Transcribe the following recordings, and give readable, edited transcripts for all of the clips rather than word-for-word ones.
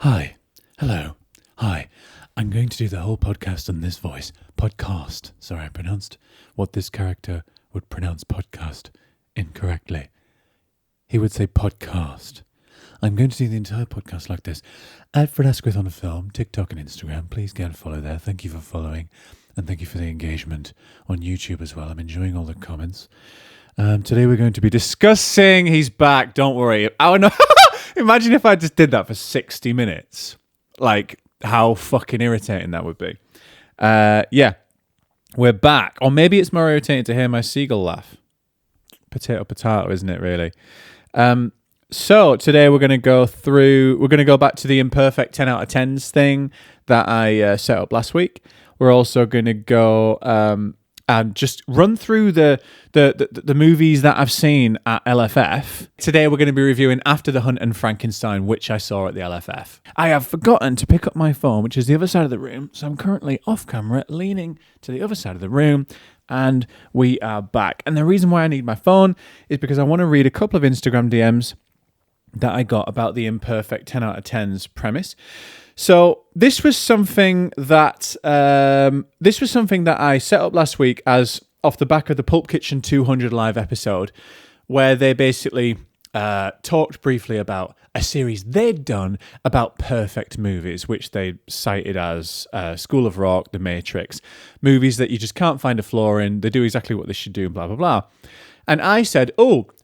Hi. Hello. Hi. I'm going to do the whole podcast on this voice. Podcast. Sorry, I pronounced what this character would pronounce podcast incorrectly. He would say podcast. I'm going to do the entire podcast like this. At Fred Asquith on film, TikTok and Instagram. Please go and follow there. Thank you for following. And thank you for the engagement on YouTube as well. I'm enjoying all the comments. Today we're going to be discussing... He's back. Don't worry. Oh, no. Imagine if I just did that for 60 minutes. Like, how fucking irritating that would be. Yeah. We're back. Or maybe it's more irritating to hear my seagull laugh. Potato, isn't it, really? So today we're going to go back to the Imperfect 10 out of 10s thing that I set up last week. We're also going to go and just run through the movies that I've seen at LFF. Today we're going to be reviewing After the Hunt and Frankenstein, which I saw at the LFF. I have forgotten to pick up my phone, which is the other side of the room, so I'm currently off camera, leaning to the other side of the room, and we are back. And the reason why I need my phone is because I want to read a couple of Instagram DMs that I got about the Imperfect 10 out of 10s premise. So this was something that I set up last week as off the back of the Pulp Kitchen 200 live episode, where they basically talked briefly about a series they'd done about perfect movies, which they cited as School of Rock, The Matrix, movies that you just can't find a flaw in. They do exactly what they should do, blah, blah, blah. And I said,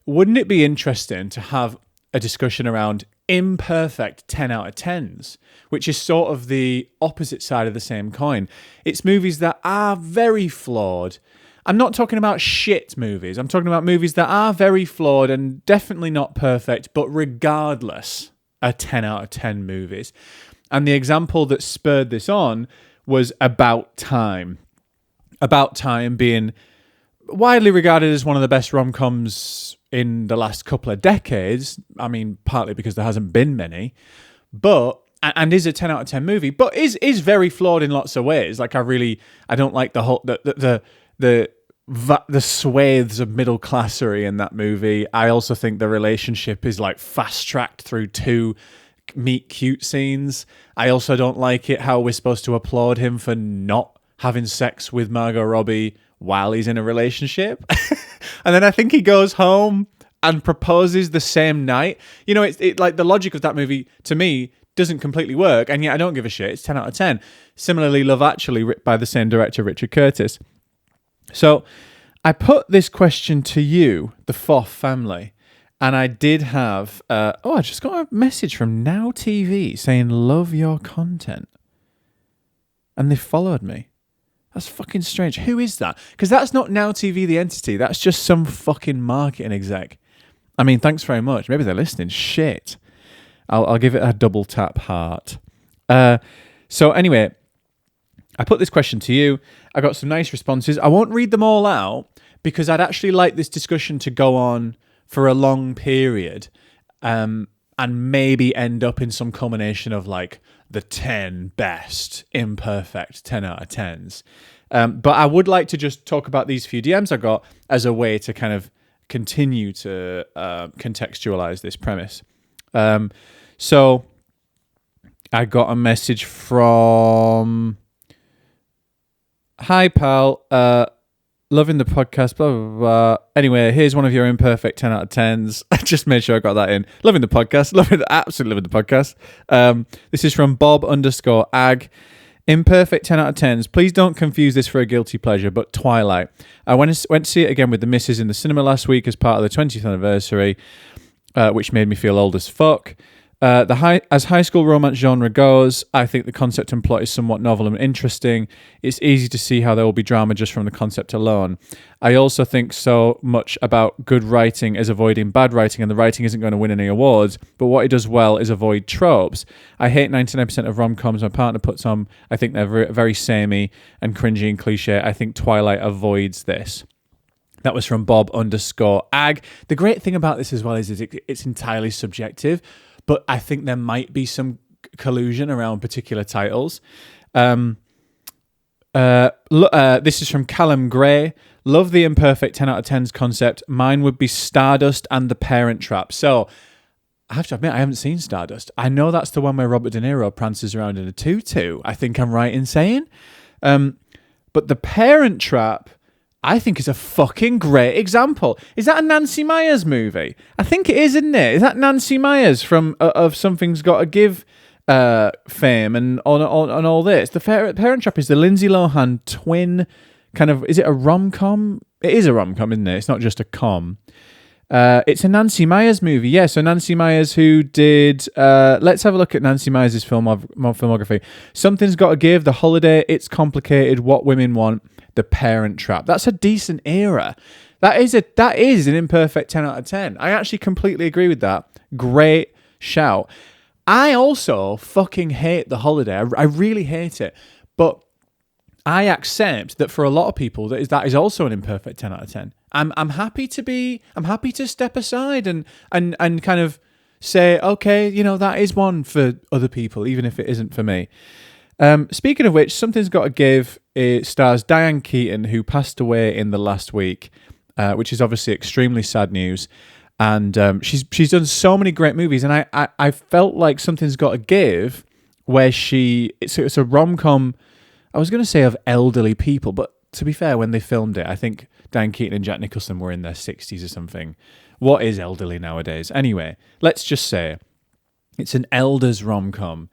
wouldn't it be interesting to have a discussion around imperfect 10 out of 10s, which is sort of the opposite side of the same coin. It's movies that are very flawed. I'm not talking about shit movies. I'm talking about movies that are very flawed and definitely not perfect, but regardless, are 10 out of 10 movies. And the example that spurred this on was About Time. About Time being widely regarded as one of the best rom-coms in the last couple of decades. I mean, partly because there hasn't been many, and is a 10 out of 10 movie, but is very flawed in lots of ways. Like, I don't like the whole the swathes of middle classery in that movie. I also think the relationship is like fast tracked through two meet cute scenes. I also don't like it how we're supposed to applaud him for not having sex with Margot Robbie while he's in a relationship. And then I think he goes home and proposes the same night. You know, it's like the logic of that movie, to me, doesn't completely work, and yet I don't give a shit. It's 10 out of 10. Similarly, Love Actually, written by the same director, Richard Curtis. So I put this question to you, the fourth family, and I did have... I just got a message from Now TV saying, love your content. And they followed me. That's fucking strange. Who is that? Because that's not Now TV, the entity. That's just some fucking marketing exec. I mean, thanks very much. Maybe they're listening. Shit. I'll give it a double tap heart. So anyway, I put this question to you. I got some nice responses. I won't read them all out because I'd actually like this discussion to go on for a long period, and maybe end up in some combination of like the 10 best imperfect 10 out of 10s. But I would like to just talk about these few DMs I got as a way to kind of continue to contextualize this premise. So I got a message from... Hi, pal. Loving the podcast, blah, blah, blah. Anyway, here's one of your imperfect 10 out of 10s. I just made sure I got that in. Loving the podcast. Absolutely loving the podcast. This is from Bob_ag. Imperfect 10 out of 10s. Please don't confuse this for a guilty pleasure, but Twilight. I went to see it again with the missus in the cinema last week as part of the 20th anniversary, which made me feel old as fuck. As high school romance genre goes, I think the concept and plot is somewhat novel and interesting. It's easy to see how there will be drama just from the concept alone. I also think so much about good writing as avoiding bad writing, and the writing isn't going to win any awards, but what it does well is avoid tropes. I hate 99% of rom-coms my partner puts on. I think they're very, very samey and cringy and cliche. I think Twilight avoids this. That was from Bob_ag. The great thing about this as well is it's entirely subjective, but I think there might be some collusion around particular titles. This is from Callum Gray. Love the imperfect 10 out of 10s concept. Mine would be Stardust and The Parent Trap. So I have to admit, I haven't seen Stardust. I know that's the one where Robert De Niro prances around in a tutu. I think I'm right in saying. But The Parent Trap, I think, is a fucking great example. Is that a Nancy Meyers movie? I think it is, isn't it? Is that Nancy Meyers from of Something's Gotta Give fame and on all this? The Parent Trap is the Lindsay Lohan twin kind of... Is it a rom-com? It is a rom-com, isn't it? It's not just a com. It's a Nancy Meyers movie. Yeah, so Nancy Meyers, who did... let's have a look at Nancy Meyers' filmography. Something's Gotta Give, The Holiday, It's Complicated, What Women Want, The Parent Trap. That's a decent era. That is an imperfect 10 out of 10. I actually completely agree with that. Great shout. I also fucking hate The Holiday. I really hate it. But I accept that for a lot of people that is also an imperfect 10 out of 10. I'm happy to step aside and kind of say, okay, that is one for other people, even if it isn't for me. Speaking of which, Something's Gotta Give. It stars Diane Keaton, who passed away in the last week, which is obviously extremely sad news. And she's done so many great movies, and I felt like Something's Gotta Give, where it's a rom-com. I was going to say of elderly people, but to be fair, when they filmed it, I think Diane Keaton and Jack Nicholson were in their 60s or something. What is elderly nowadays? Anyway, let's just say it's an elders rom-com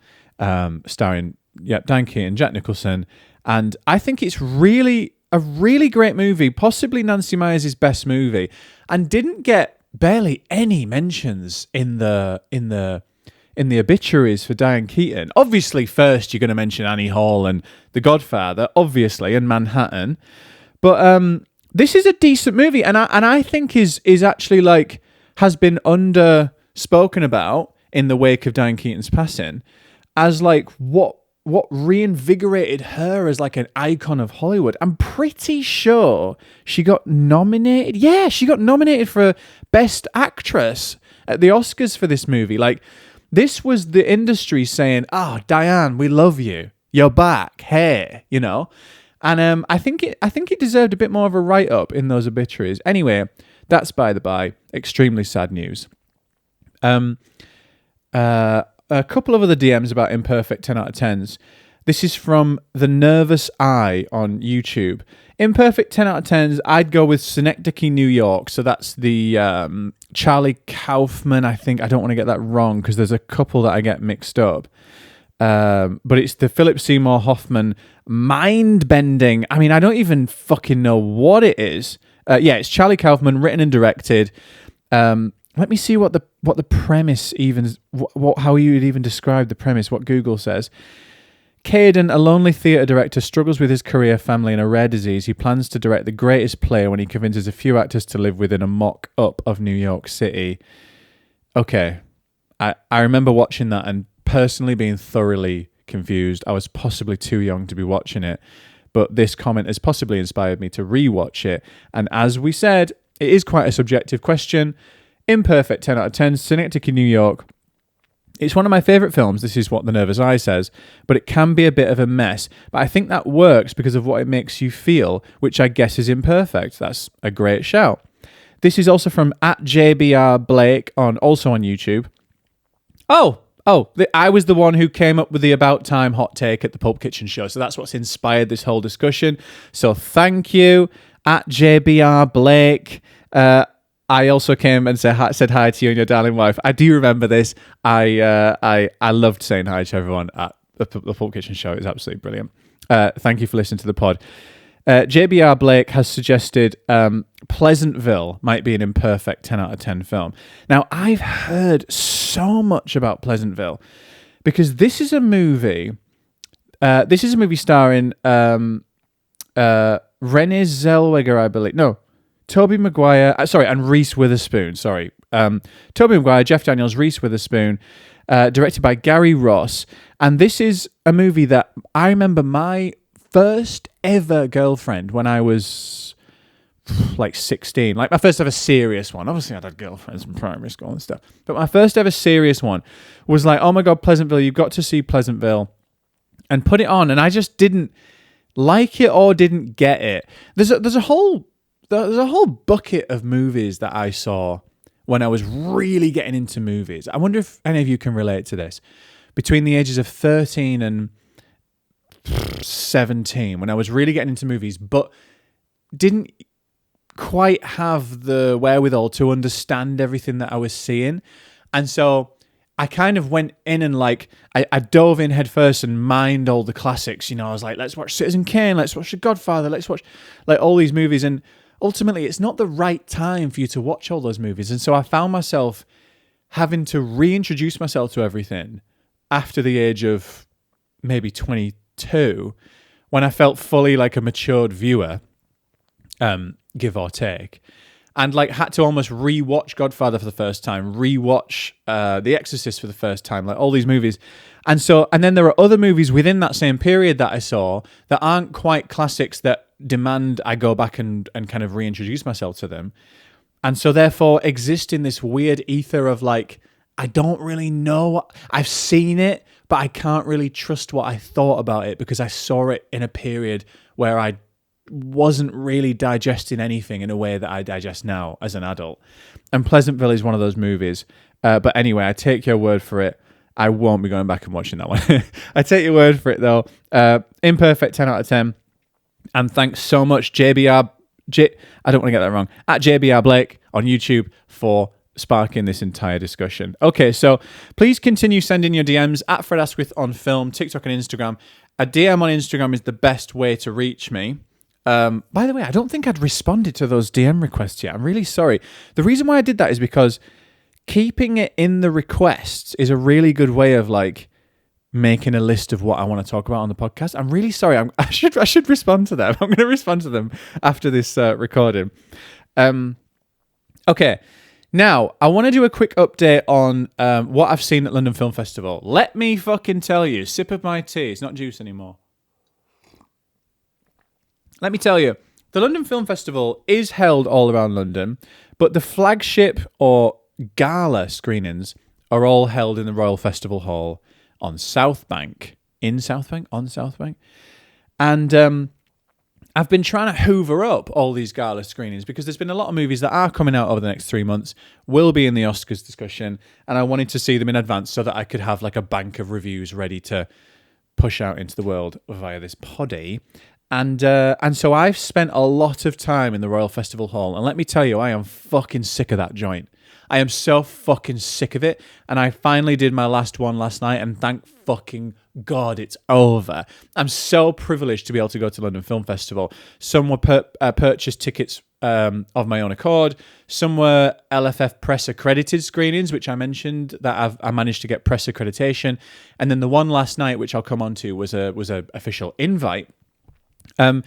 starring Diane Keaton, Jack Nicholson, and I think it's really a really great movie, possibly Nancy Meyers' best movie, and didn't get barely any mentions in the obituaries for Diane Keaton. Obviously, first you're going to mention Annie Hall and The Godfather, obviously, and Manhattan. But this is a decent movie, and I think is actually like has been under spoken about in the wake of Diane Keaton's passing as like what reinvigorated her as like an icon of Hollywood. I'm pretty sure she got nominated. Yeah, she got nominated for Best Actress at the Oscars for this movie. Like, this was the industry saying, Diane, we love you. You're back. Hey, And I think it deserved a bit more of a write-up in those obituaries. Anyway, that's by the by. Extremely sad news. A couple of other DMs about imperfect 10 out of 10s. This is from The Nervous Eye on YouTube. Imperfect 10 out of 10s, I'd go with Synecdoche, New York. So that's the Charlie Kaufman, I think. I don't want to get that wrong because there's a couple that I get mixed up. But it's the Philip Seymour Hoffman mind-bending. I mean, I don't even fucking know what it is. It's Charlie Kaufman, written and directed. Let me see what the premise even... how you would even describe the premise, what Google says. Caden, a lonely theatre director, struggles with his career, family, and a rare disease. He plans to direct the greatest play when he convinces a few actors to live within a mock-up of New York City. Okay. I remember watching that and personally being thoroughly confused. I was possibly too young to be watching it, but this comment has possibly inspired me to rewatch it. And as we said, it is quite a subjective question. Imperfect 10 out of 10, Synecdoche, New York. It's one of my favourite films, this is what The Nervous Eye says, but it can be a bit of a mess. But I think that works because of what it makes you feel, which I guess is imperfect. That's a great shout. This is also from @JBR Blake, also on YouTube. I was the one who came up with the About Time hot take at the Pulp Kitchen show, so that's what's inspired this whole discussion. So thank you, @JBR Blake. I also came and said hi to you and your darling wife. I do remember this. I loved saying hi to everyone at the Pulp Kitchen show. It was absolutely brilliant. Thank you for listening to the pod. JBR Blake has suggested Pleasantville might be an imperfect 10 out of 10 film. Now, I've heard so much about Pleasantville because this is a movie starring Renée Zellweger, I believe. No. Tobey Maguire, and Reese Witherspoon, Tobey Maguire, Jeff Daniels, Reese Witherspoon, directed by Gary Ross. And this is a movie that I remember my first ever girlfriend when I was like 16, like my first ever serious one. Obviously, I'd had girlfriends in primary school and stuff. But my first ever serious one was like, oh my God, Pleasantville, you've got to see Pleasantville. And put it on. And I just didn't like it or didn't get it. There's a whole bucket of movies that I saw when I was really getting into movies. I wonder if any of you can relate to this. Between the ages of 13 and 17, when I was really getting into movies, but didn't quite have the wherewithal to understand everything that I was seeing. And so I kind of went in and like, I dove in headfirst and mined all the classics. You know, I was like, let's watch Citizen Kane, let's watch The Godfather, let's watch like all these movies. And ultimately, it's not the right time for you to watch all those movies. And so I found myself having to reintroduce myself to everything after the age of maybe 22, when I felt fully like a matured viewer, give or take, and like had to almost rewatch Godfather for the first time, rewatch The Exorcist for the first time, like all these movies. And then there are other movies within that same period that I saw that aren't quite classics that demand I go back and kind of reintroduce myself to them. And so therefore exist in this weird ether of like, I don't really know. I've seen it, but I can't really trust what I thought about it because I saw it in a period where I wasn't really digesting anything in a way that I digest now as an adult. And Pleasantville is one of those movies. But anyway, I take your word for it. I won't be going back and watching that one. I take your word for it, though. Imperfect, 10 out of 10. And thanks so much, I don't want to get that wrong, at JBR Blake on YouTube for sparking this entire discussion. Okay, so please continue sending your DMs at Fred Asquith on film, TikTok and Instagram. A DM on Instagram is the best way to reach me. By the way, I don't think I'd responded to those DM requests yet. I'm really sorry. The reason why I did that is because keeping it in the requests is a really good way of like making a list of what I want to talk about on the podcast. I'm really sorry. I should respond to them. I'm going to respond to them after this recording. Okay. Now, I want to do a quick update on what I've seen at London Film Festival. Let me fucking tell you, sip of my tea. It's not juice anymore. Let me tell you, the London Film Festival is held all around London, but the flagship or gala screenings are all held in the Royal Festival Hall on South Bank. On South Bank. And I've been trying to hoover up all these gala screenings because there's been a lot of movies that are coming out over the next 3 months, will be in the Oscars discussion, and I wanted to see them in advance so that I could have like a bank of reviews ready to push out into the world via this poddy. And so I've spent a lot of time in the Royal Festival Hall, and let me tell you, I am fucking sick of that joint. I am so fucking sick of it, and I finally did my last one last night, and thank fucking God it's over. I'm so privileged to be able to go to London Film Festival. Some were purchased tickets of my own accord. Some were LFF press accredited screenings, which I mentioned that I managed to get press accreditation, and then the one last night, which I'll come on to, was a official invite. And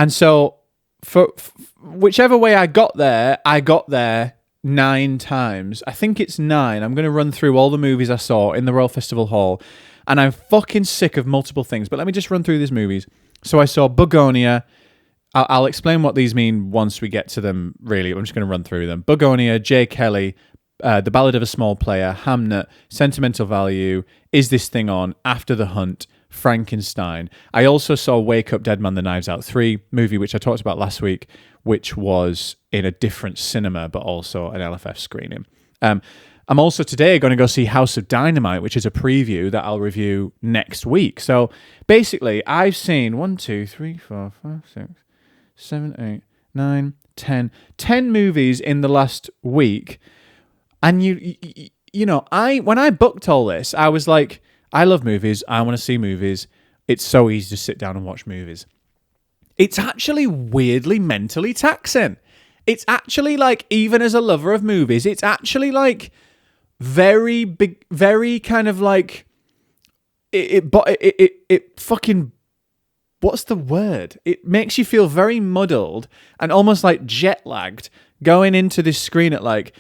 so for whichever way I got there 9 times. I think it's 9. I'm going to run through all the movies I saw in the Royal Festival Hall, and I'm fucking sick of multiple things, but let me just run through these movies. So I saw Begonia. I'll explain what these mean once we get to them, really. I'm just going to run through them. Begonia, J. Kelly, The Ballad of a Small Player, Hamnet, Sentimental Value, Is This Thing On, After the Hunt, Frankenstein. I also saw Wake Up Dead Man, The Knives Out 3 movie, which I talked about last week, which was in a different cinema, but also an LFF screening. I'm also today going to go see House of Dynamite, which is a preview that I'll review next week. So basically, I've seen 1, 2, 3, 4, 5, 6, 7, 8, 9, 10 movies in the last week. And you know, when I booked all this, I was like, I love movies. I want to see movies. It's so easy to sit down and watch movies. It's actually weirdly mentally taxing. It's actually like, even as a lover of movies, it's actually like very big, very kind of like it fucking, what's the word? It makes you feel very muddled and almost like jet lagged going into this screen at like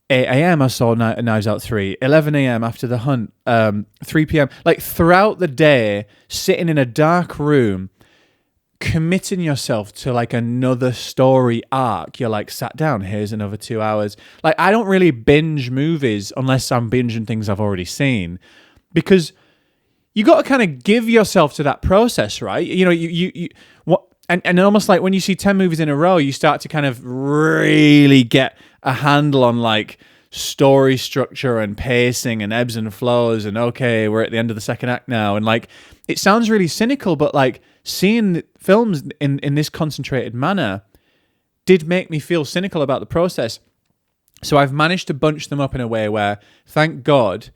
8 a.m. I saw Knives Out 3, 11 a.m. After the Hunt, 3 p.m. Like throughout the day, sitting in a dark room, committing yourself to like another story arc. You're like, sat down, here's another 2 hours. Like, I don't really binge movies unless I'm binging things I've already seen, because you got to kind of give yourself to that process, right? You know, you what, and almost like when you see 10 movies in a row, you start to kind of really get a handle on like story structure and pacing and ebbs and flows, and okay, we're at the end of the second act now, and like it sounds really cynical, but like seeing films in this concentrated manner did make me feel cynical about the process. So I've managed to bunch them up in a way where, thank God,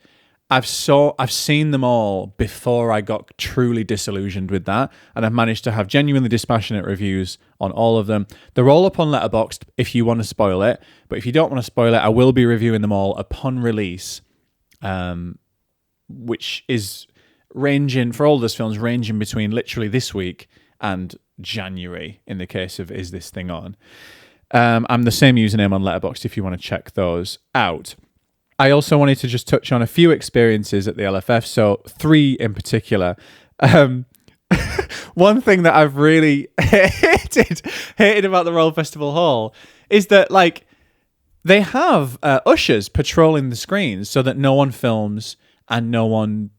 I've seen them all before I got truly disillusioned with that, and I've managed to have genuinely dispassionate reviews on all of them. They're all up on Letterboxd if you want to spoil it, but if you don't want to spoil it, I will be reviewing them all upon release, which is ranging, for all those films, ranging between literally this week and January in the case of Is This Thing On? I'm the same username on Letterboxd if you want to check those out. I also wanted to just touch on a few experiences at the LFF, so 3 in particular. One thing that I've really hated about the Royal Festival Hall is that, like, they have ushers patrolling the screens so that no one films and no one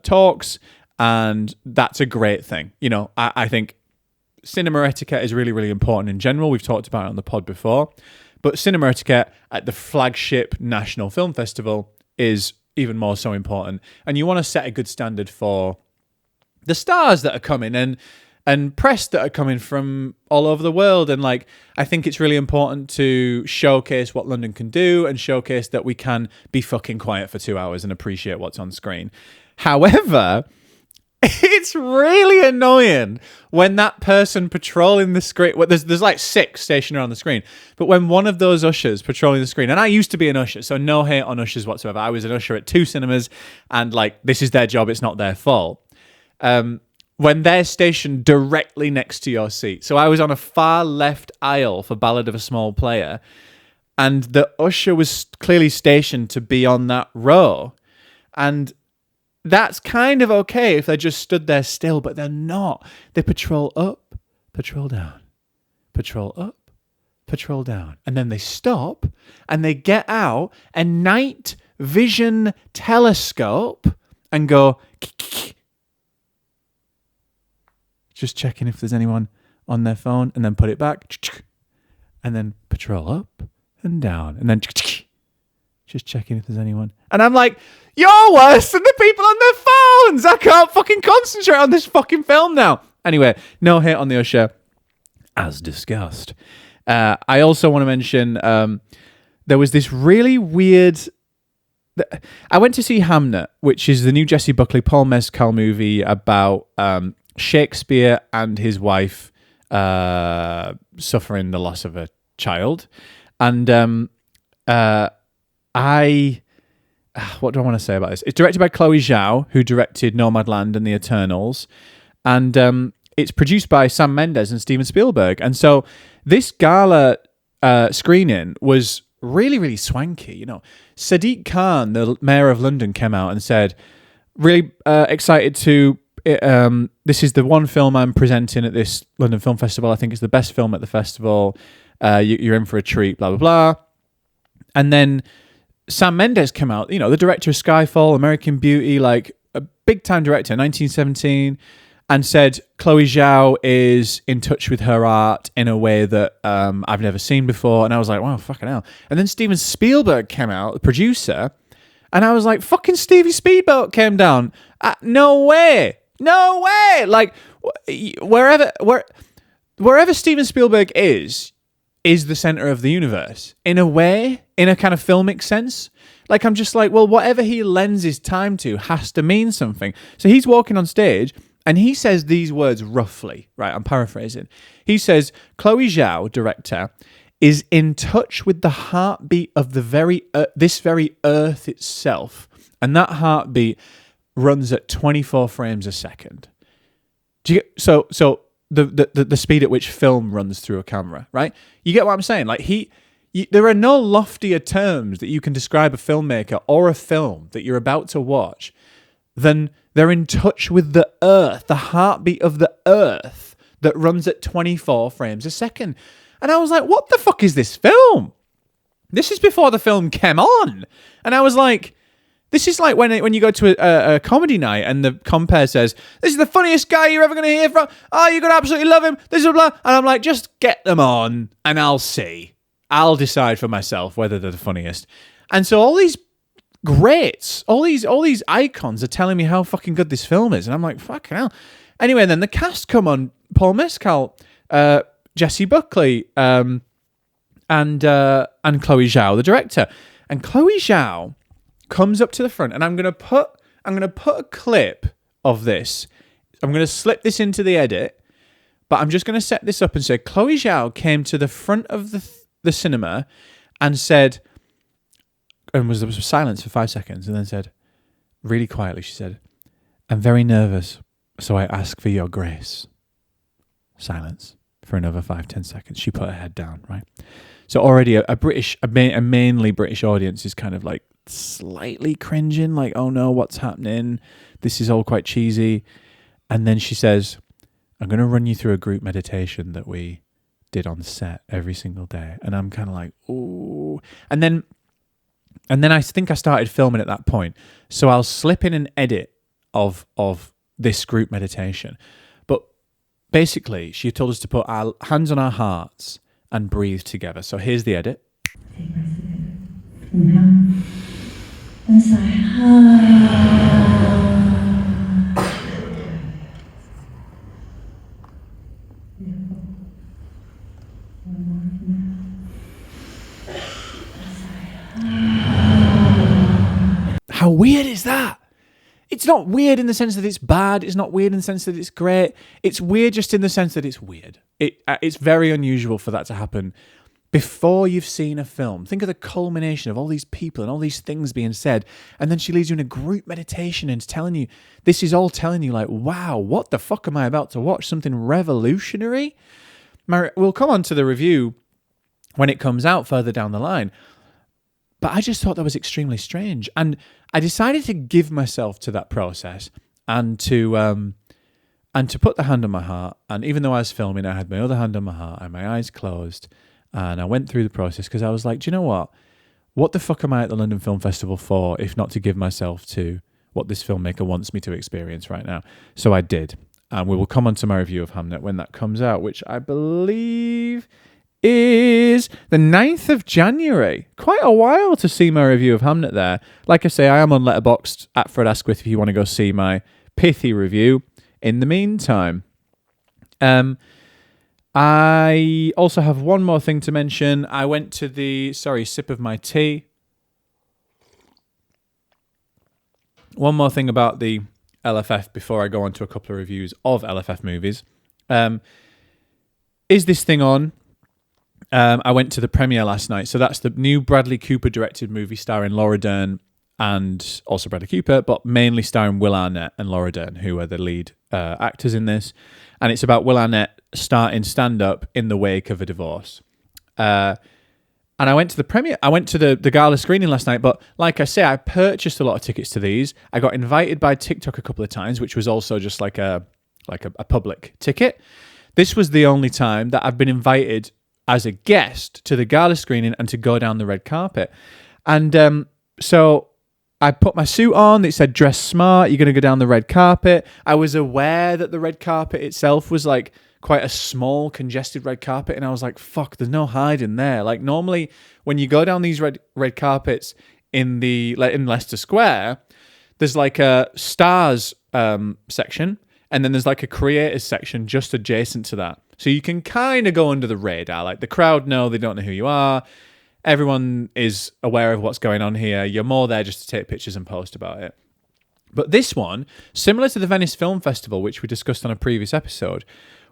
talks, and that's a great thing. You know, I think cinema etiquette is really, really important in general. We've talked about it on the pod before. But cinema etiquette at the flagship National Film Festival is even more so important. And you want to set a good standard for the stars that are coming and press that are coming from all over the world. And like, I think it's really important to showcase what London can do and showcase that we can be fucking quiet for 2 hours and appreciate what's on screen. However, it's really annoying when that person patrolling the screen, well, there's like 6 stationed around the screen, but when one of those ushers patrolling the screen, and I used to be an usher, so no hate on ushers whatsoever. I was an usher at 2 cinemas, and like, this is their job, it's not their fault. When they're stationed directly next to your seat. So I was on a far left aisle for Ballad of a Small Player, and the usher was clearly stationed to be on that row. And that's kind of okay if they just stood there still, but they're not. They patrol up, patrol down, patrol up, patrol down. And then they stop and they get out a night vision telescope and go, just checking if there's anyone on their phone, and then put it back, and then patrol up and down, and then just checking if there's anyone. And I'm like, you're worse than the people on their phones. I can't fucking concentrate on this fucking film now. Anyway, no hate on the usher, as discussed. I also want to mention there was this really weird... I went to see Hamnet, which is the new Jessie Buckley, Paul Mescal movie about Shakespeare and his wife suffering the loss of a child. And what do I want to say about this? It's directed by Chloe Zhao, who directed Nomadland and The Eternals. And it's produced by Sam Mendes and Steven Spielberg. And so this gala screening was really, really swanky. You know, Sadiq Khan, the mayor of London, came out and said, really excited to... this is the one film I'm presenting at this London Film Festival. I think it's the best film at the festival. You're in for a treat, blah, blah, blah. And then Sam Mendes came out, you know, the director of Skyfall, American Beauty, like a big-time director, 1917, and said Chloe Zhao is in touch with her art in a way that I've never seen before. And I was like, wow, fucking hell. And then Steven Spielberg came out, the producer, and I was like, fucking Stevie Speedboat came down. No way. No way. Like, wherever Steven Spielberg is the center of the universe, in a way, in a kind of filmic sense. Like, I'm just like, well, whatever he lends his time to has to mean something. So he's walking on stage and he says these words roughly, right? I'm paraphrasing. He says, Chloe Zhao, director, is in touch with the heartbeat of this very earth itself. And that heartbeat runs at 24 frames a second. Do you get, so the speed at which film runs through a camera, right? You get what I'm saying? Like there are no loftier terms that you can describe a filmmaker or a film that you're about to watch than they're in touch with the earth, the heartbeat of the earth that runs at 24 frames a second. And I was like, what the fuck is this film? This is before the film came on. And I was like, this is like when you go to a comedy night and the compere says, this is the funniest guy you're ever going to hear from. Oh, you're going to absolutely love him. This is blah. And I'm like, just get them on and I'll see. I'll decide for myself whether they're the funniest. And so all these greats, all these icons are telling me how fucking good this film is, and I'm like, fucking hell. Anyway, and then the cast come on: Paul Mescal, Jessie Buckley, and Chloe Zhao, the director. And Chloe Zhao comes up to the front, and I'm gonna put a clip of this. I'm gonna slip this into the edit, but I'm just gonna set this up and say Chloe Zhao came to the front of the cinema and said, and there was silence for 5 seconds, and then said, really quietly, she said, "I'm very nervous, so I ask for your grace." Silence for another 5-10 seconds. She put her head down, right? So already a mainly British audience is kind of like slightly cringing, like, oh no, what's happening? This is all quite cheesy. And then she says, "I'm going to run you through a group meditation that we did on set every single day." And I'm kind of like, ooh. And then I think I started filming at that point. So I'll slip in an edit of this group meditation. But basically, she told us to put our hands on our hearts and breathe together. So here's the edit. Take breaths together. Inhale. And sigh. Beautiful. One more. Inhale. How weird is that? It's not weird in the sense that it's bad. It's not weird in the sense that it's great. It's weird just in the sense that it's weird. It's very unusual for that to happen before you've seen a film. Think of the culmination of all these people and all these things being said, and then she leads you in a group meditation and telling you, this is all telling you like, wow, what the fuck am I about to watch? Something revolutionary? We'll come on to the review when it comes out further down the line. But I just thought that was extremely strange. And I decided to give myself to that process and to put the hand on my heart. And even though I was filming, I had my other hand on my heart and my eyes closed. And I went through the process because I was like, do you know what? What the fuck am I at the London Film Festival for if not to give myself to what this filmmaker wants me to experience right now? So I did. And we will come on to my review of Hamnet when that comes out, which I believe is the 9th of January. Quite a while to see my review of Hamnet there. Like I say, I am on Letterboxd at Fred Asquith if you want to go see my pithy review. In the meantime, I also have one more thing to mention. I went to the... sip of my tea. One more thing about the LFF before I go on to a couple of reviews of LFF movies. Is this thing on? I went to the premiere last night. So that's the new Bradley Cooper directed movie starring Laura Dern and also Bradley Cooper, but mainly starring Will Arnett and Laura Dern, who are the lead actors in this. And it's about Will Arnett starting stand-up in the wake of a divorce. And I went to the premiere. I went to the gala screening last night, but like I say, I purchased a lot of tickets to these. I got invited by TikTok a couple of times, which was also just like a public ticket. This was the only time that I've been invited as a guest to the gala screening and to go down the red carpet. And so I put my suit on. It said, dress smart. You're going to go down the red carpet. I was aware that the red carpet itself was like quite a small, congested red carpet. And I was like, fuck, there's no hiding there. Like normally when you go down these red carpets in Leicester Square, there's like a stars section. And then there's like a creators section just adjacent to that. So you can kind of go under the radar. Like the crowd know, they don't know who you are. Everyone is aware of what's going on here. You're more there just to take pictures and post about it. But this one, similar to the Venice Film Festival, which we discussed on a previous episode,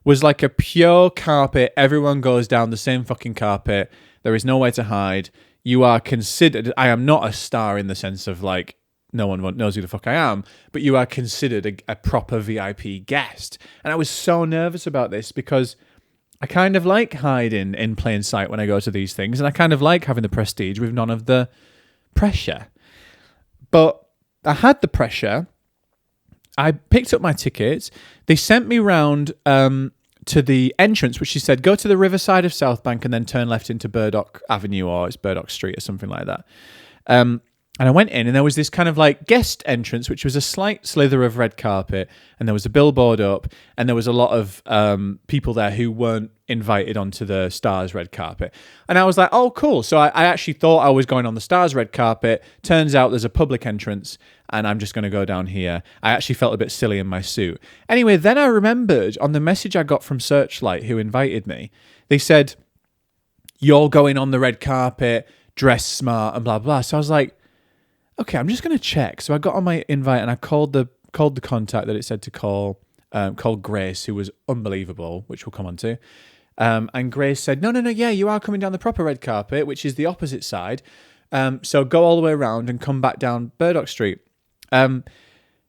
was like a pure carpet. Everyone goes down the same fucking carpet. There is nowhere to hide. You are considered... I am not a star in the sense of like, no one knows who the fuck I am, but you are considered a proper VIP guest. And I was so nervous about this because I kind of like hiding in plain sight when I go to these things, and I kind of like having the prestige with none of the pressure. But I had the pressure. I picked up my tickets. They sent me round to the entrance, which she said, go to the riverside of South Bank and then turn left into Burdock Avenue, or it's Burdock Street or something like that. And I went in, and there was this kind of like guest entrance, which was a slight slither of red carpet, and there was a billboard up, and there was a lot of people there who weren't invited onto the Stars red carpet. And I was like, oh, cool. So I actually thought I was going on the Stars red carpet. Turns out there's a public entrance, and I'm just going to go down here. I actually felt a bit silly in my suit. Anyway, then I remembered on the message I got from Searchlight, who invited me, they said, you're going on the red carpet, dress smart, and blah, blah. So I was like, okay, I'm just going to check. So I got on my invite and I called the contact that it said to call, called Grace, who was unbelievable, which we'll come on to. And Grace said, no, yeah, you are coming down the proper red carpet, which is the opposite side. So go all the way around and come back down Burdock Street. And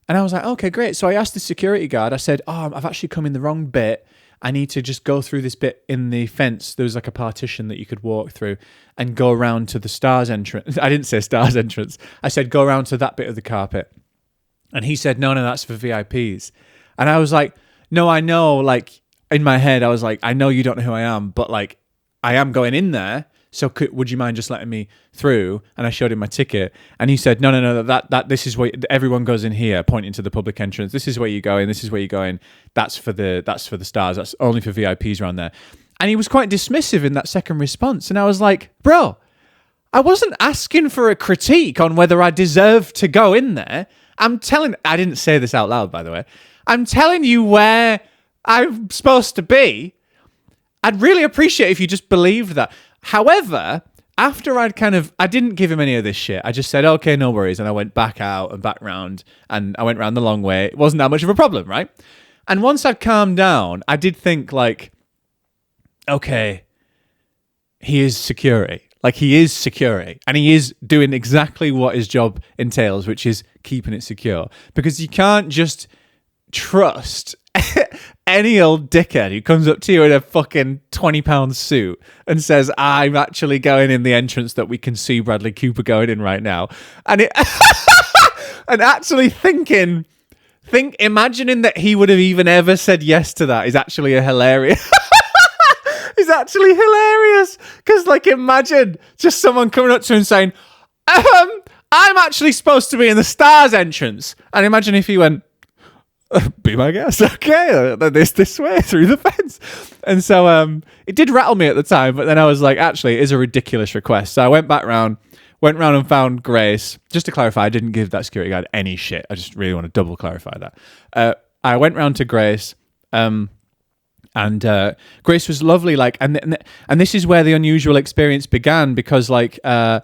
I was like, okay, great. So I asked the security guard, I said, I've actually come in the wrong bit. I need to just go through this bit in the fence. There was like a partition that you could walk through and go around to the Stars entrance. I didn't say Stars entrance. I said, go around to that bit of the carpet. And he said, no, that's for VIPs. And I was like, no, I know, like in my head, I was like, I know you don't know who I am, but like I am going in there. So would you mind just letting me through? And I showed him my ticket, and he said, no, that this is where everyone goes in here, pointing to the public entrance. This is where you go in. This is where you go in. That's for the Stars. That's only for VIPs around there. And he was quite dismissive in that second response. And I was like, bro, I wasn't asking for a critique on whether I deserve to go in there. I didn't say this out loud, by the way. I'm telling you where I'm supposed to be. I'd really appreciate if you just believed that. However, after I didn't give him any of this shit. I just said, okay, no worries. And I went back out and back round, and I went round the long way. It wasn't that much of a problem, right? And once I'd calmed down, I did think like, okay, he is security. Like, he is security, and he is doing exactly what his job entails, which is keeping it secure. Because you can't just trust any old dickhead who comes up to you in a fucking £20 suit and says, I'm actually going in the entrance that we can see Bradley Cooper going in right now. And and actually imagining that he would have even ever said yes to that is actually a hilarious. It's actually hilarious. Because, like, imagine just someone coming up to him and saying, I'm actually supposed to be in the Stars entrance. And imagine if he went, be my guest. Okay, this way through the fence. And so it did rattle me at the time, but then I was like, actually, it is a ridiculous request. So I went round and found Grace. Just to clarify, I didn't give that security guard any shit. I just really want to double clarify that. I went round to Grace, and Grace was lovely. Like, and this is where the unusual experience began, because like I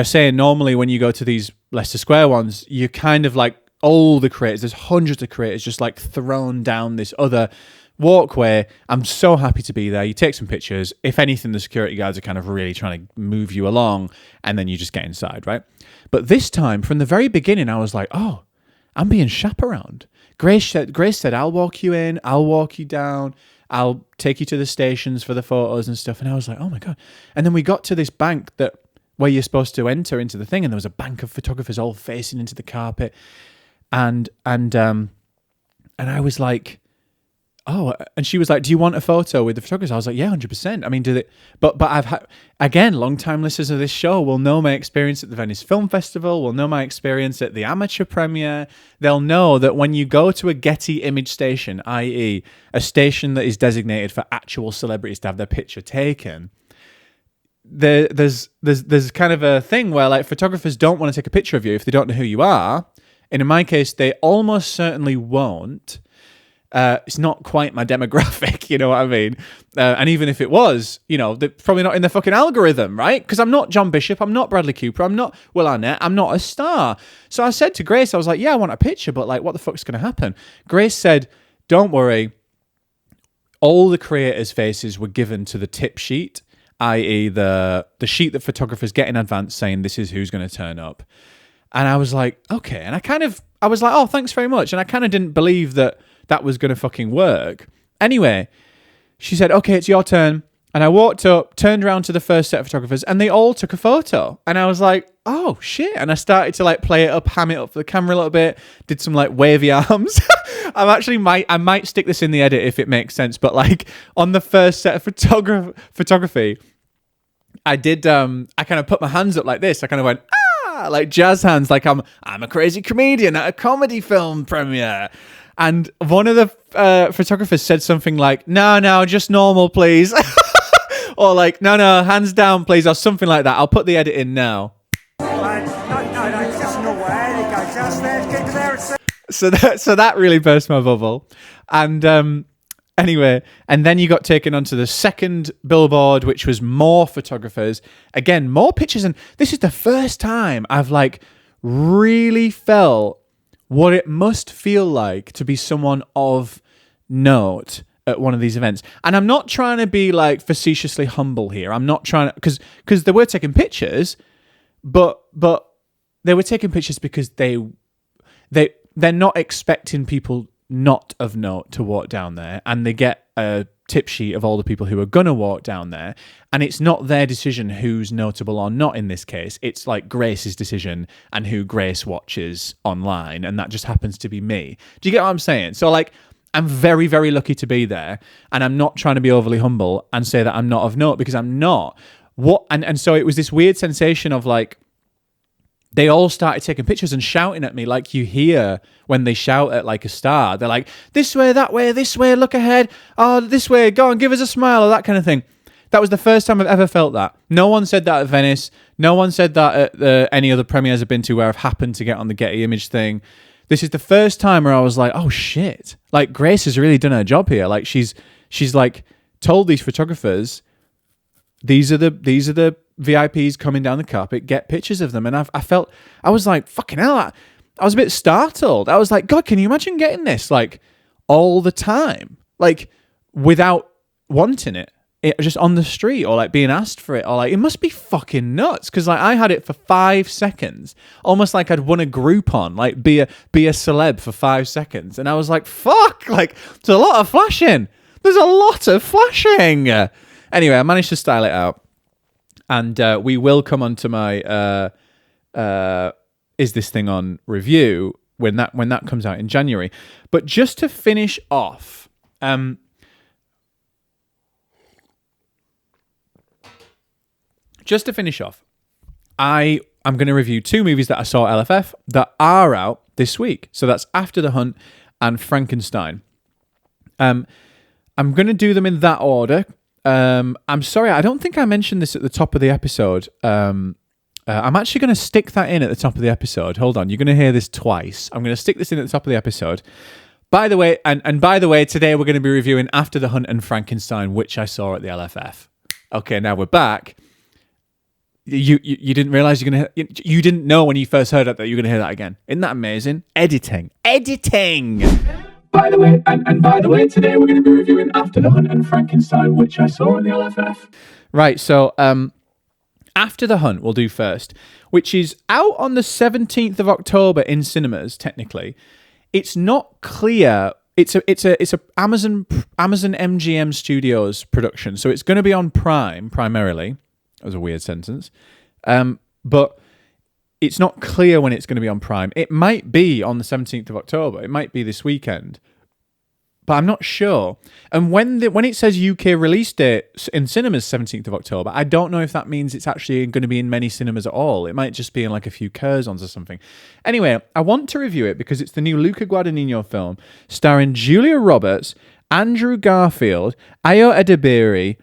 say, normally when you go to these Leicester Square ones, you kind of like, all the creators, there's hundreds of creators just like thrown down this other walkway. I'm so happy to be there. You take some pictures. If anything, the security guards are kind of really trying to move you along, and then you just get inside, right? But this time, from the very beginning, I was like, oh, I'm being chaperoned. Grace said, I'll walk you in, I'll walk you down, I'll take you to the stations for the photos and stuff. And I was like, oh my God. And then we got to this bank where you're supposed to enter into the thing, and there was a bank of photographers all facing into the carpet. And I was like, oh, and she was like, do you want a photo with the photographers? I was like, yeah, 100%. I mean, but I've had, again, long-time listeners of this show will know my experience at the Venice Film Festival, will know my experience at the amateur premiere. They'll know that when you go to a Getty image station, i.e. a station that is designated for actual celebrities to have their picture taken, there's kind of a thing where like photographers don't want to take a picture of you if they don't know who you are. And in my case, they almost certainly won't. It's not quite my demographic, you know what I mean? And even if it was, you know, they're probably not in the fucking algorithm, right? Because I'm not John Bishop, I'm not Bradley Cooper, I'm not Will Arnett, I'm not a star. So I said to Grace, I was like, yeah, I want a picture, but like, what the fuck's going to happen? Grace said, don't worry. All the creators' faces were given to the tip sheet, i.e. the sheet that photographers get in advance saying this is who's going to turn up. And I was like, okay. And I was like, oh, thanks very much. And I kind of didn't believe that was going to fucking work. Anyway, she said, okay, it's your turn. And I walked up, turned around to the first set of photographers, and they all took a photo. And I was like, oh, shit. And I started to like play it up, ham it up for the camera a little bit, did some like wavy arms. I might stick this in the edit if it makes sense. But like on the first set of photography, I did, I kind of put my hands up like this. I kind of went, like jazz hands, like I'm a crazy comedian at a comedy film premiere. And one of the photographers said something like, no, just normal, please. Or like, no, hands down, please, or something like that. I'll put the edit in now. So that really burst my bubble. And anyway, and then you got taken onto the second billboard, which was more photographers. Again, more pictures. And this is the first time I've like really felt what it must feel like to be someone of note at one of these events. And I'm not trying to be like facetiously humble here. I'm not trying to, because they were taking pictures, but they were taking pictures because they're not expecting people not of note to walk down there, and they get a tip sheet of all the people who are going to walk down there, and it's not their decision who's notable or not in this case. It's like Grace's decision and who Grace watches online, and that just happens to be me. Do you get what I'm saying? So like, I'm very, very lucky to be there, and I'm not trying to be overly humble and say that I'm not of note, because I'm not. And so it was this weird sensation of like, they all started taking pictures and shouting at me like you hear when they shout at like a star. They're like, this way, this way, look ahead. Oh, this way, go on, give us a smile, or that kind of thing. That was the first time I've ever felt that. No one said that at Venice. No one said that at any other premieres I've been to where I've happened to get on the Getty Image thing. This is the first time where I was like, oh shit. Like Grace has really done her job here. Like she's like told these photographers, these are the VIPs coming down the carpet, get pictures of them. And I was like, fucking hell, I was a bit startled. I was like, God, can you imagine getting this like all the time? Like without wanting it just on the street, or like being asked for it, or like, it must be fucking nuts. Cause like I had it for 5 seconds, almost like I'd won a Groupon, like be a celeb for 5 seconds. And I was like, fuck, like there's a lot of flashing. Anyway, I managed to style it out. And we will come on to my Is This Thing On review when that comes out in January. But just to finish off, I'm going to review 2 movies that I saw at LFF that are out this week. So that's After the Hunt and Frankenstein. I'm going to do them in that order. I'm sorry, I don't think I mentioned this at the top of the episode. I'm actually going to stick that in at the top of the episode. Hold on, you're going to hear this twice. I'm going to stick this in at the top of the episode. By the way, and by the way, today we're going to be reviewing After the Hunt and Frankenstein, which I saw at the LFF. Okay, now we're back. You didn't realize you didn't know when you first heard it that you're going to hear that again. Isn't that amazing? Editing. By the way, today we're going to be reviewing After the Hunt and Frankenstein, which I saw in the LFF. Right, so After the Hunt we'll do first, which is out on the 17th of October in cinemas, technically. It's not clear. It's a Amazon MGM Studios production, so it's going to be on Prime primarily. That was a weird sentence. But it's not clear when it's going to be on Prime. It might be on the 17th of October. It might be this weekend. But I'm not sure. And when it says UK release date in cinemas 17th of October, I don't know if that means it's actually going to be in many cinemas at all. It might just be in like a few Curzons or something. Anyway, I want to review it because it's the new Luca Guadagnino film starring Julia Roberts, Andrew Garfield, Ayo Edebiri,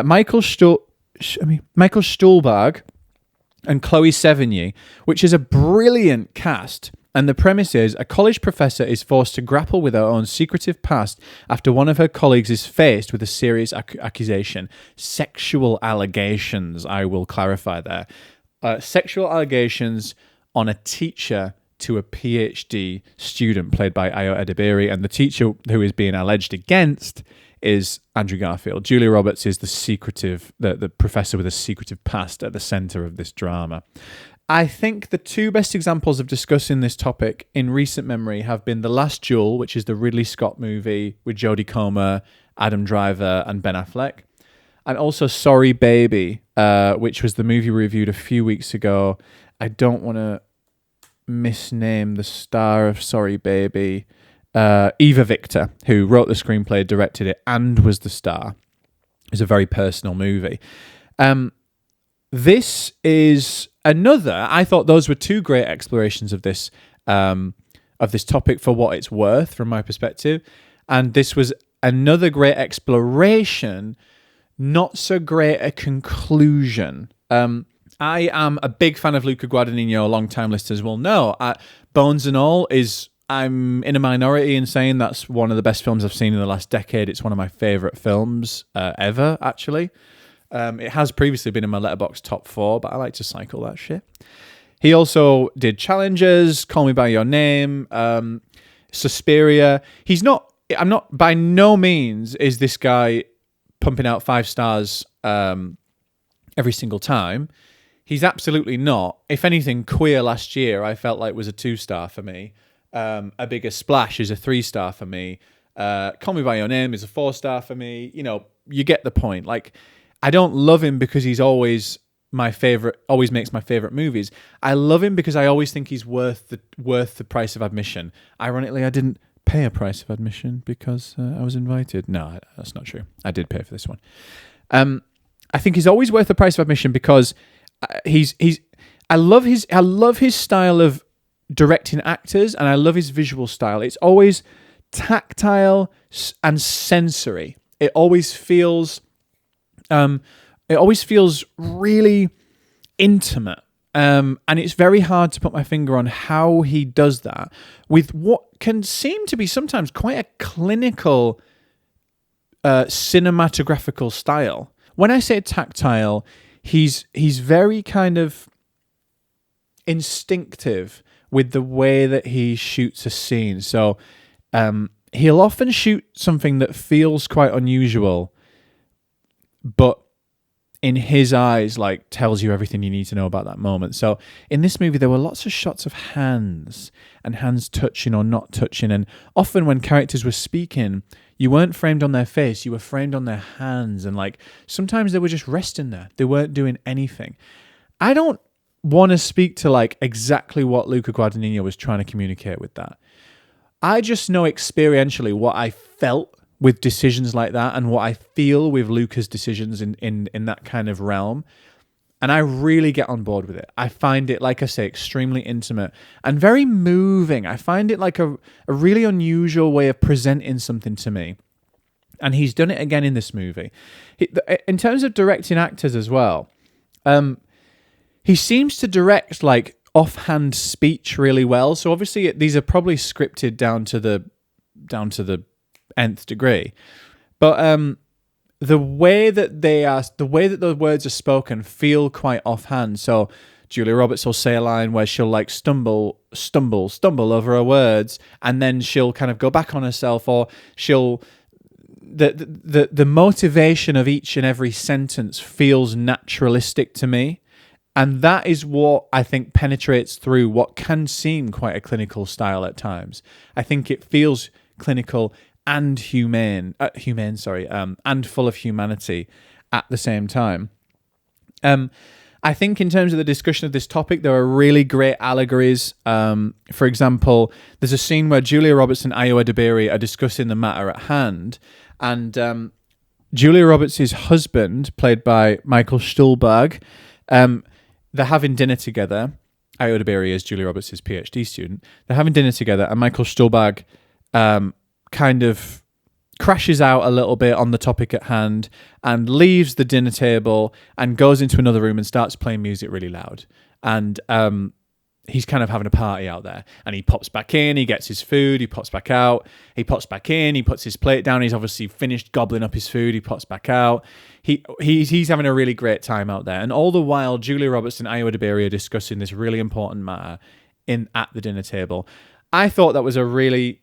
Michael Stuhlbarg, and Chloe Sevigny, which is a brilliant cast. And the premise is a college professor is forced to grapple with her own secretive past after one of her colleagues is faced with a serious accusation. Sexual allegations, I will clarify there. Sexual allegations on a teacher to a PhD student played by Ayo Edebiri, and the teacher who is being alleged against is Andrew Garfield. Julia Roberts is the professor with a secretive past at the center of this drama. I think the 2 best examples of discussing this topic in recent memory have been The Last Duel, which is the Ridley Scott movie with Jodie Comer, Adam Driver, and Ben Affleck, and also Sorry Baby, which was the movie we reviewed a few weeks ago. I don't want to misname the star of Sorry Baby. Eva Victor, who wrote the screenplay, directed it, and was the star. It's a very personal movie. this is another. I thought those were two great explorations of this topic for what it's worth from my perspective, and this was another great exploration, not so great a conclusion. I am a big fan of Luca Guadagnino. Long-time listeners will know. Bones and All I'm in a minority in saying that's one of the best films I've seen in the last decade. It's one of my favourite films ever, actually. It has previously been in my Letterboxd top 4, but I like to cycle that shit. He also did Challengers, Call Me By Your Name, Suspiria. I'm not, by no means is this guy pumping out 5 stars every single time. He's absolutely not. If anything, Queer last year I felt like was a 2-star for me. A Bigger Splash is a 3-star for me. Call Me By Your Name is a 4-star for me. You know, you get the point. Like, I don't love him because he's always makes my favorite movies. I love him because I always think he's worth the price of admission. Ironically, I didn't pay a price of admission because I was invited. No, that's not true. I did pay for this one. I think he's always worth the price of admission because I love his style of directing actors, and I love his visual style. It's always tactile and sensory. It always feels really intimate. And it's very hard to put my finger on how he does that with what can seem to be sometimes quite a clinical cinematographical style. When I say tactile, he's very kind of instinctive with the way that he shoots a scene. So he'll often shoot something that feels quite unusual, but in his eyes, like, tells you everything you need to know about that moment. So in this movie, there were lots of shots of hands and hands touching or not touching. And often when characters were speaking, you weren't framed on their face, you were framed on their hands. And like, sometimes they were just resting there. They weren't doing anything. I don't want to speak to like exactly what Luca Guadagnino was trying to communicate with that. I just know experientially what I felt with decisions like that and what I feel with Luca's decisions in that kind of realm. And I really get on board with it. I find it, like I say, extremely intimate and very moving. I find it like a really unusual way of presenting something to me. And he's done it again in this movie. In terms of directing actors as well, he seems to direct like offhand speech really well. So obviously these are probably scripted down to the nth degree, but the way that the words are spoken feel quite offhand. So Julia Roberts will say a line where she'll like stumble over her words, and then she'll kind of go back on herself, or the motivation of each and every sentence feels naturalistic to me. And that is what I think penetrates through what can seem quite a clinical style at times. I think it feels clinical and humane, and full of humanity at the same time. I think in terms of the discussion of this topic, there are really great allegories. For example, there's a scene where Julia Roberts and Ayo Edebiri are discussing the matter at hand, and Julia Roberts' husband, played by Michael Stuhlbarg, they're having dinner together. Ayo Edebiri is Julia Roberts' PhD student. They're having dinner together, and Michael Stuhlbarg kind of crashes out a little bit on the topic at hand and leaves the dinner table and goes into another room and starts playing music really loud. And he's kind of having a party out there. And he pops back in, he gets his food, he pops back out, he pops back in, he puts his plate down, he's obviously finished gobbling up his food, he pops back out. He's having a really great time out there. And all the while, Julia Roberts and Ayo Edebiri are discussing this really important matter at the dinner table. I thought that was a really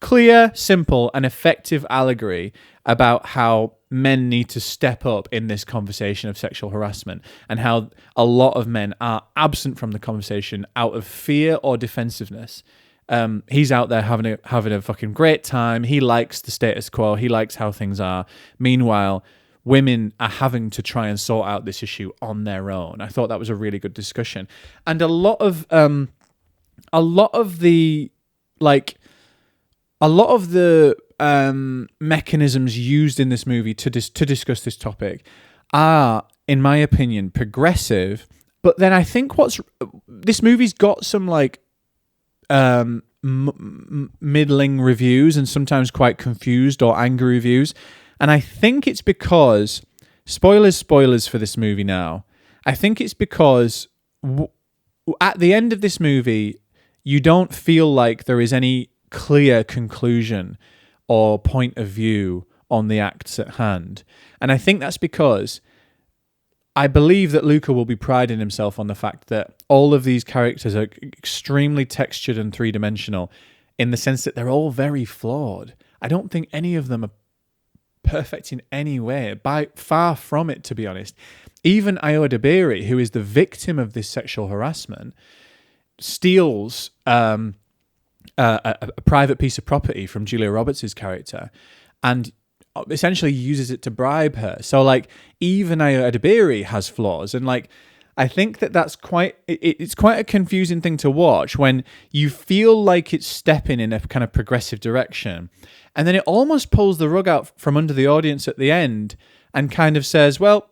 clear, simple, and effective allegory about how men need to step up in this conversation of sexual harassment, and how a lot of men are absent from the conversation out of fear or defensiveness. He's out there having a fucking great time. He likes the status quo. He likes how things are. Meanwhile, women are having to try and sort out this issue on their own. I thought that was a really good discussion, and a lot of the mechanisms used in this movie to discuss this topic are in my opinion, progressive. But then I think this movie's got some like middling reviews and sometimes quite confused or angry reviews. And I think it's because, spoilers for this movie now, I think it's because at the end of this movie, you don't feel like there is any clear conclusion or point of view on the acts at hand. And I think that's because I believe that Luca will be priding himself on the fact that all of these characters are extremely textured and three-dimensional in the sense that they're all very flawed. I don't think any of them are perfect in any way, by far from it, to be honest. Even Ayo Edebiri, who is the victim of this sexual harassment, steals a private piece of property from Julia Roberts' character and essentially uses it to bribe her. So like even Ayo Edebiri has flaws, and like I think that's it's quite a confusing thing to watch when you feel like it's stepping in a kind of progressive direction, and then it almost pulls the rug out from under the audience at the end and kind of says, well,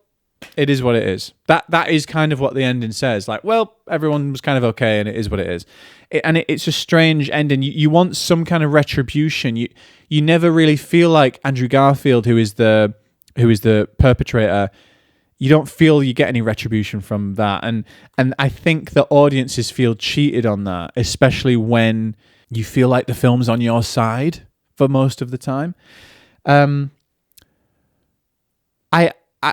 it is what it is. That is kind of what the ending says. Like, well, everyone was kind of okay, and it is what it is. It's a strange ending. You want some kind of retribution. You never really feel like Andrew Garfield, who is the perpetrator. You don't feel you get any retribution from that, and I think the audiences feel cheated on that, especially when you feel like the film's on your side for most of the time.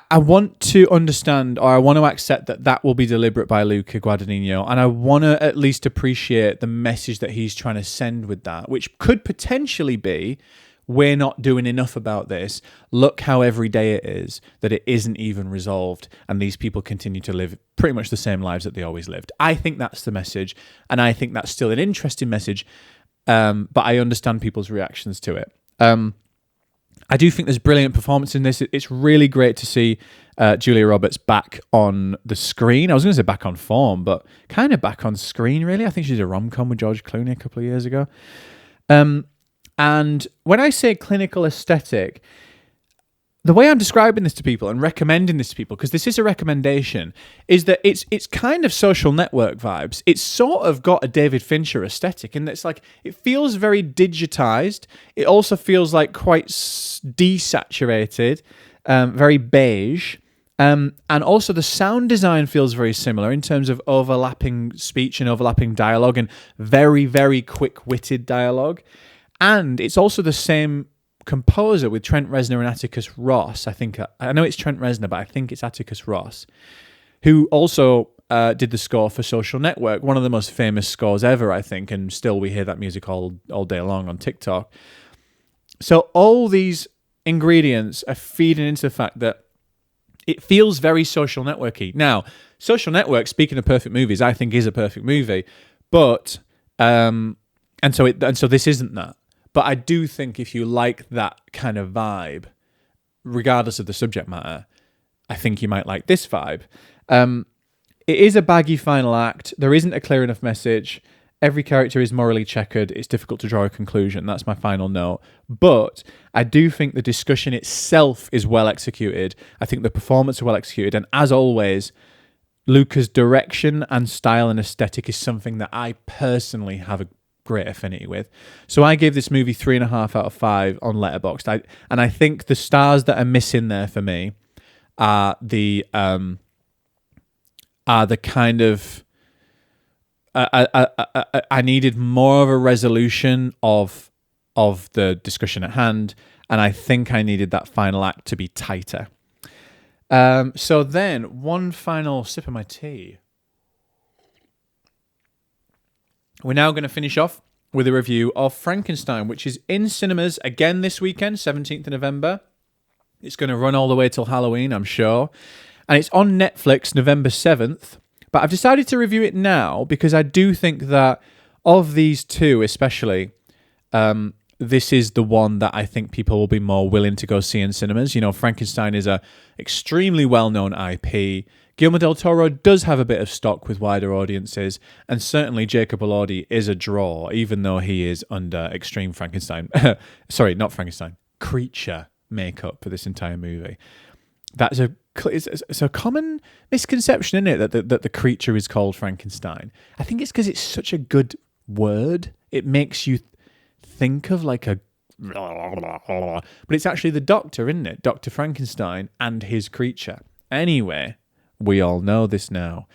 I want to understand, or I want to accept that will be deliberate by Luca Guadagnino, and I want to at least appreciate the message that he's trying to send with that, which could potentially be, we're not doing enough about this. Look how everyday it is, that it isn't even resolved, and these people continue to live pretty much the same lives that they always lived. I think that's the message, and I think that's still an interesting message, but I understand people's reactions to it. I do think there's brilliant performance in this. It's really great to see Julia Roberts back on the screen. I was going to say back on form, but kind of back on screen, really. I think she did a rom-com with George Clooney a couple of years ago. And when I say clinical aesthetic, the way I'm describing this to people and recommending this to people, because this is a recommendation, is that it's kind of Social Network vibes. It's sort of got a David Fincher aesthetic, and it's like it feels very digitized. It also feels like quite desaturated, very beige, and also the sound design feels very similar in terms of overlapping speech and overlapping dialogue and very, very quick-witted dialogue. And it's also the same composer with Trent Reznor and Atticus Ross. I know it's Trent Reznor, but I think it's Atticus Ross, who also did the score for Social Network, one of the most famous scores ever, I think, and still we hear that music all day long on TikTok. So all these ingredients are feeding into the fact that it feels very Social Network-y. Now, Social Network, speaking of perfect movies, I think is a perfect movie, but and so this isn't that. But I do think if you like that kind of vibe, regardless of the subject matter, I think you might like this vibe. It is a baggy final act. There isn't a clear enough message. Every character is morally checkered. It's difficult to draw a conclusion. That's my final note. But I do think the discussion itself is well executed. I think the performance is well executed. And as always, Luca's direction and style and aesthetic is something that I personally have a great affinity with. So I gave this movie 3.5 out of 5 on Letterboxd. I think the stars that are missing there for me are the kind of I needed more of a resolution of the discussion at hand, and I think I needed that final act to be tighter. So then, one final sip of my tea. We're now going to finish off with a review of Frankenstein, which is in cinemas again this weekend, 17th of November. It's going to run all the way till Halloween, I'm sure. And it's on Netflix November 7th. But I've decided to review it now because I do think that of these two especially, this is the one that I think people will be more willing to go see in cinemas. You know, Frankenstein is a extremely well-known IP. Guillermo del Toro does have a bit of stock with wider audiences, and certainly Jacob Elordi is a draw, even though he is under extreme Frankenstein... sorry, not Frankenstein. Creature makeup for this entire movie. That's a it's a common misconception, isn't it, that the creature is called Frankenstein. I think it's because it's such a good word. It makes you think of like a, but it's actually the doctor, isn't it? Dr. Frankenstein and his creature. Anyway, we all know this now.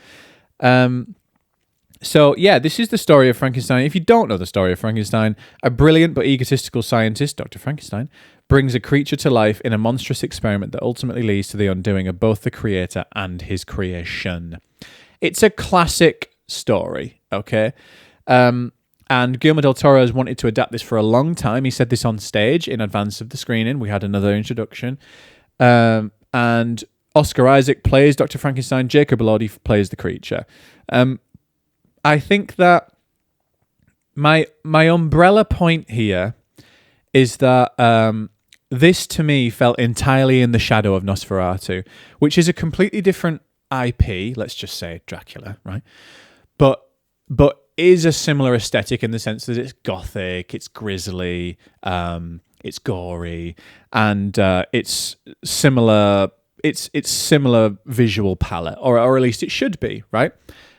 So, yeah, this is the story of Frankenstein. If you don't know the story of Frankenstein, a brilliant but egotistical scientist, Dr. Frankenstein, brings a creature to life in a monstrous experiment that ultimately leads to the undoing of both the creator and his creation. It's a classic story, okay? And Guillermo del Toro has wanted to adapt this for a long time. He said this on stage in advance of the screening. We had another introduction. And Oscar Isaac plays Dr. Frankenstein. Jacob Elordi plays the creature. I think that my umbrella point here is that this to me felt entirely in the shadow of Nosferatu, which is a completely different IP. Let's just say Dracula, right? But is a similar aesthetic in the sense that it's gothic, it's grisly, it's gory, and it's similar. It's similar visual palette, or at least it should be, right?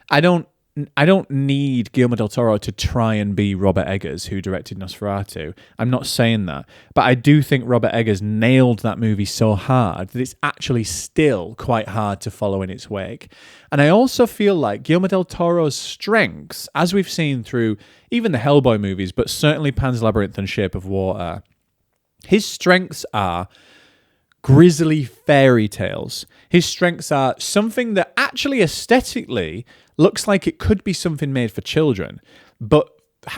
I don't need Guillermo del Toro to try and be Robert Eggers, who directed Nosferatu. I'm not saying that. But I do think Robert Eggers nailed that movie so hard that it's actually still quite hard to follow in its wake. And I also feel like Guillermo del Toro's strengths, as we've seen through even the Hellboy movies, but certainly Pan's Labyrinth and Shape of Water, his strengths are grisly fairy tales. His strengths are something that actually aesthetically looks like it could be something made for children, but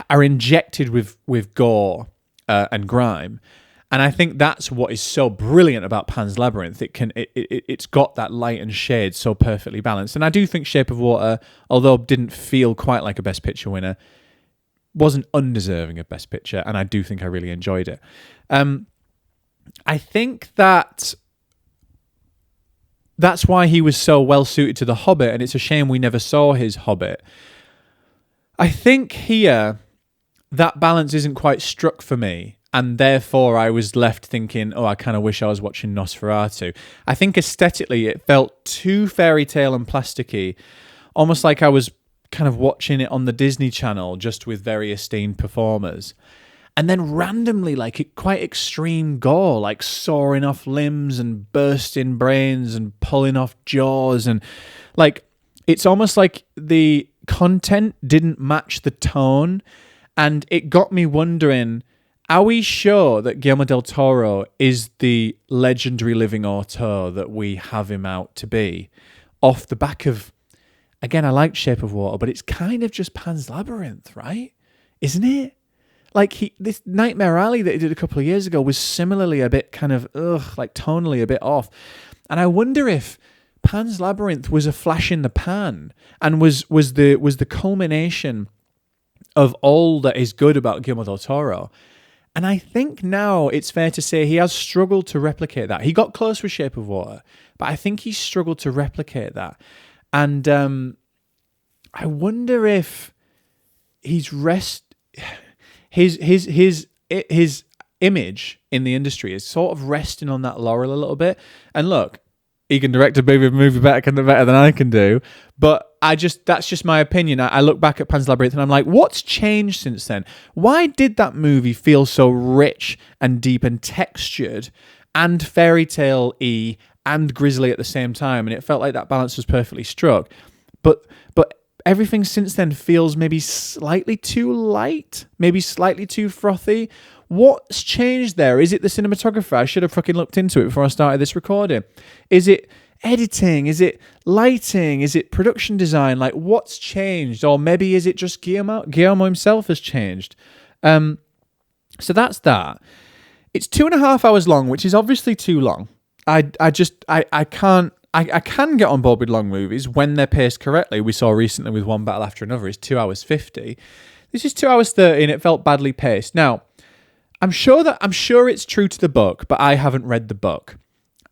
are injected with gore and grime. And I think that's what is so brilliant about Pan's Labyrinth. It's got that light and shade so perfectly balanced. And I do think Shape of Water, although didn't feel quite like a Best Picture winner, wasn't undeserving of Best Picture, and I do think I really enjoyed it. I think that's why he was so well suited to The Hobbit, and it's a shame we never saw his Hobbit. I think here that balance isn't quite struck for me, and therefore I was left thinking, I kind of wish I was watching Nosferatu. I think aesthetically it felt too fairy tale and plasticky, almost like I was kind of watching it on the Disney Channel just with very esteemed performers. And then randomly, like quite extreme gore, like sawing off limbs and bursting brains and pulling off jaws. And like, it's almost like the content didn't match the tone. And it got me wondering, are we sure that Guillermo del Toro is the legendary living auteur that we have him out to be? Off the back of, again, I like Shape of Water, but it's kind of just Pan's Labyrinth, right? Isn't it? Like this Nightmare Alley that he did a couple of years ago was similarly a bit kind of like tonally a bit off, and I wonder if Pan's Labyrinth was a flash in the pan and was the culmination of all that is good about Guillermo del Toro. And I think now it's fair to say he has struggled to replicate that. He got close with Shape of Water, but I think he struggled to replicate that. And I wonder if his image in the industry is sort of resting on that laurel a little bit. And look, he can direct a movie better than I can do. But that's just my opinion. I look back at Pan's Labyrinth and I'm like, what's changed since then? Why did that movie feel so rich and deep and textured and fairy tale-y and grisly at the same time? And it felt like that balance was perfectly struck. But everything since then feels maybe slightly too light, maybe slightly too frothy. What's changed there? Is it the cinematographer? I should have fucking looked into it before I started this recording. Is it editing? Is it lighting? Is it production design? Like, what's changed? Or maybe is it just Guillermo? Guillermo himself has changed. So that's that. It's 2.5 hours long, which is obviously too long. I can get on board with long movies when they're paced correctly. We saw recently with One Battle After Another is 2 hours 50. This is 2 hours 30 and it felt badly paced. Now, I'm sure it's true to the book, but I haven't read the book.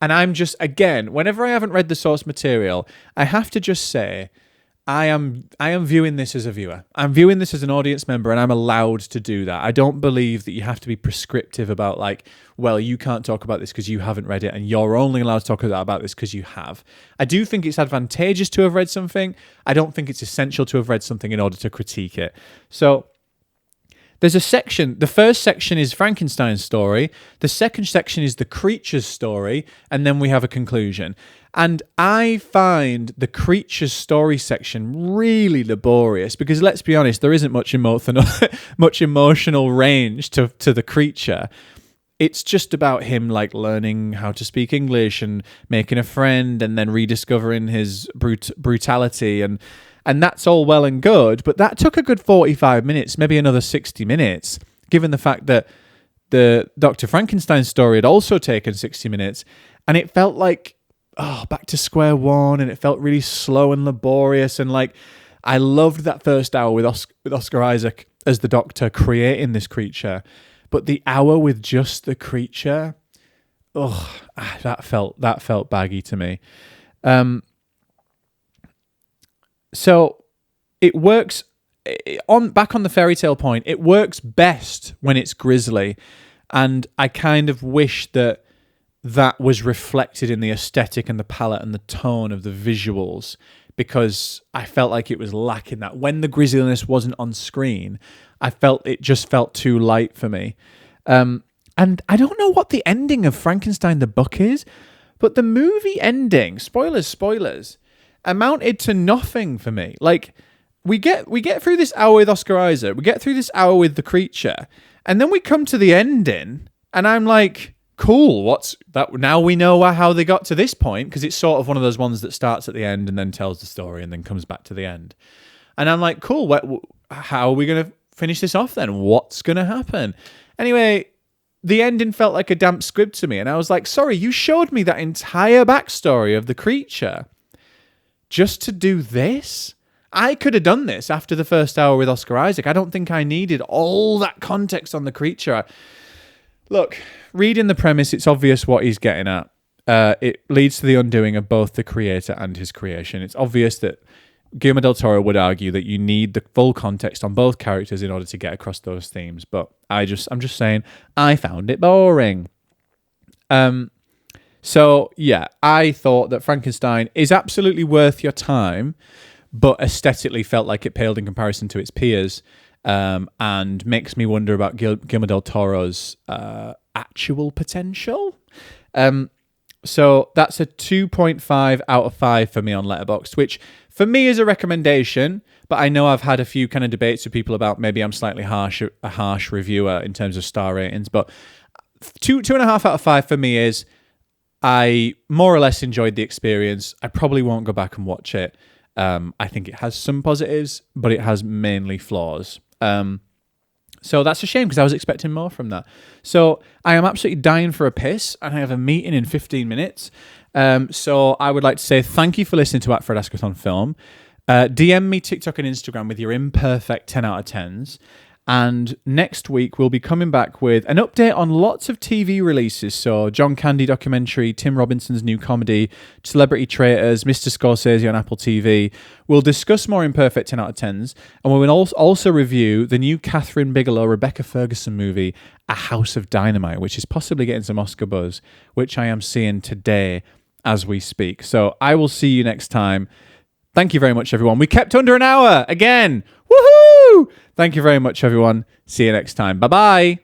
And I'm just, again, whenever I haven't read the source material, I have to just say, I am viewing this as a viewer. I'm viewing this as an audience member, and I'm allowed to do that. I don't believe that you have to be prescriptive about like, well, you can't talk about this because you haven't read it, and you're only allowed to talk about this because you have. I do think it's advantageous to have read something. I don't think it's essential to have read something in order to critique it. So there's a section. The first section is Frankenstein's story. The second section is the creature's story, and then we have a conclusion. And I find the creature's story section really laborious because, let's be honest, there isn't much emotional range to the creature. It's just about him like learning how to speak English and making a friend and then rediscovering his brutality, and that's all well and good. But that took a good 45 minutes, maybe another 60 minutes, given the fact that the Dr. Frankenstein story had also taken 60 minutes, and it felt like back to square one, and it felt really slow and laborious. And like, I loved that first hour with Oscar Isaac as the Doctor creating this creature, but the hour with just the creature, that felt baggy to me. So it works back on the fairy tale point. It works best when it's grisly, and I kind of wish that was reflected in the aesthetic and the palette and the tone of the visuals, because I felt like it was lacking that. When the grisliness wasn't on screen, I felt it just felt too light for me. And I don't know what the ending of Frankenstein the book is, but the movie ending, spoilers, amounted to nothing for me. Like, we get through this hour with Oscar Isaac, we get through this hour with the creature, and then we come to the ending, and I'm like, cool, what's that? Now we know how they got to this point, because it's sort of one of those ones that starts at the end and then tells the story and then comes back to the end. And I'm like, cool, how are we going to finish this off then? What's going to happen? Anyway, the ending felt like a damp squib to me, and I was like, sorry, you showed me that entire backstory of the creature just to do this? I could have done this after the first hour with Oscar Isaac. I don't think I needed all that context on the creature. Look, reading the premise, it's obvious what he's getting at. It leads to the undoing of both the creator and his creation. It's obvious that Guillermo del Toro would argue that you need the full context on both characters in order to get across those themes. But I'm just saying, I found it boring. So yeah, I thought that Frankenstein is absolutely worth your time, but aesthetically felt like it paled in comparison to its peers. And makes me wonder about Guillermo del Toro's actual potential. So that's a 2.5 out of 5 for me on Letterboxd, which for me is a recommendation, but I know I've had a few kind of debates with people about maybe I'm slightly a harsh reviewer in terms of star ratings, but 2.5 out of 5 for me is I more or less enjoyed the experience. I probably won't go back and watch it. I think it has some positives, but it has mainly flaws. So that's a shame because I was expecting more from that. So I am absolutely dying for a piss, and I have a meeting in 15 minutes. So I would like to say thank you for listening to Fred Asquith on Film. DM me TikTok and Instagram with your imperfect 10 out of 10s. And next week, we'll be coming back with an update on lots of TV releases. So John Candy documentary, Tim Robinson's new comedy, Celebrity Traitors, Mr. Scorsese on Apple TV. We'll discuss more imperfect 10 out of 10s. And we will also review the new Catherine Bigelow, Rebecca Ferguson movie, A House of Dynamite, which is possibly getting some Oscar buzz, which I am seeing today as we speak. So I will see you next time. Thank you very much, everyone. We kept under an hour again. Woohoo! Thank you very much, everyone. See you next time. Bye-bye.